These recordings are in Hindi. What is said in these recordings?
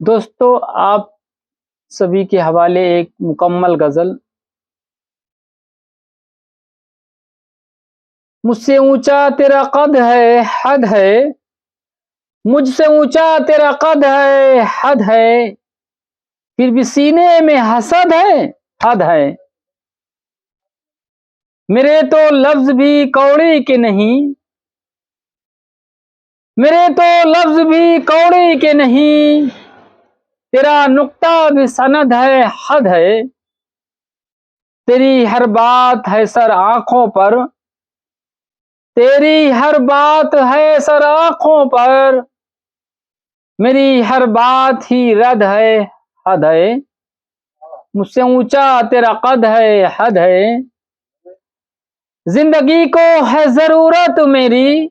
दोस्तों, आप सभी के हवाले एक मुकम्मल गज़ल। मुझसे ऊंचा तेरा कद है, हद है। मुझसे ऊंचा तेरा कद है, हद है। फिर भी सीने में हसद है, हद है। मेरे तो लफ्ज भी कौड़ी के नहीं, मेरे तो लफ्ज भी कौड़ी के नहीं। तेरा नुक्ता भी सनद है, हद है। तेरी हर बात है सर आंखों पर, तेरी हर बात है सर आंखों पर। मेरी हर बात ही रद है, हद है। मुझसे ऊंचा तेरा कद है, हद है। जिंदगी को है जरूरत मेरी,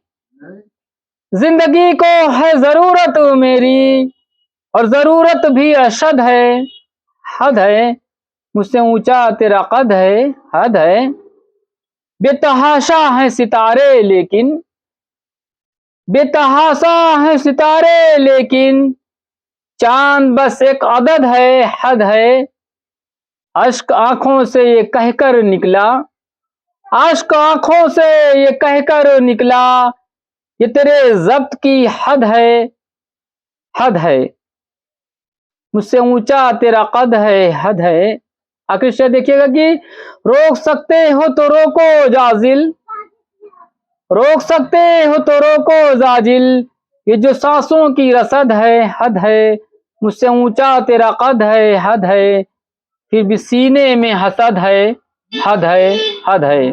जिंदगी को है जरूरत मेरी। और जरूरत भी अशद है, हद है। मुझसे ऊंचा तेरा कद है, हद है। बेतहाशा है सितारे लेकिन, बेतहाशा है सितारे लेकिन। चांद बस एक अदद है, हद है। अश्क आंखों से ये कहकर निकला, अश्क आंखों से ये कहकर निकला। ये तेरे ज़ब्त की हद है, हद है। मुझसे ऊंचा तेरा कद है, हद है। आखिर से देखिएगा कि रोक सकते हो तो रोको जाजिल, रोक सकते हो तो रोको जाजिल। ये जो सांसों की रसद है, हद है। मुझसे ऊंचा तेरा कद है, हद है। फिर भी सीने में हसद है, हद है, हद है।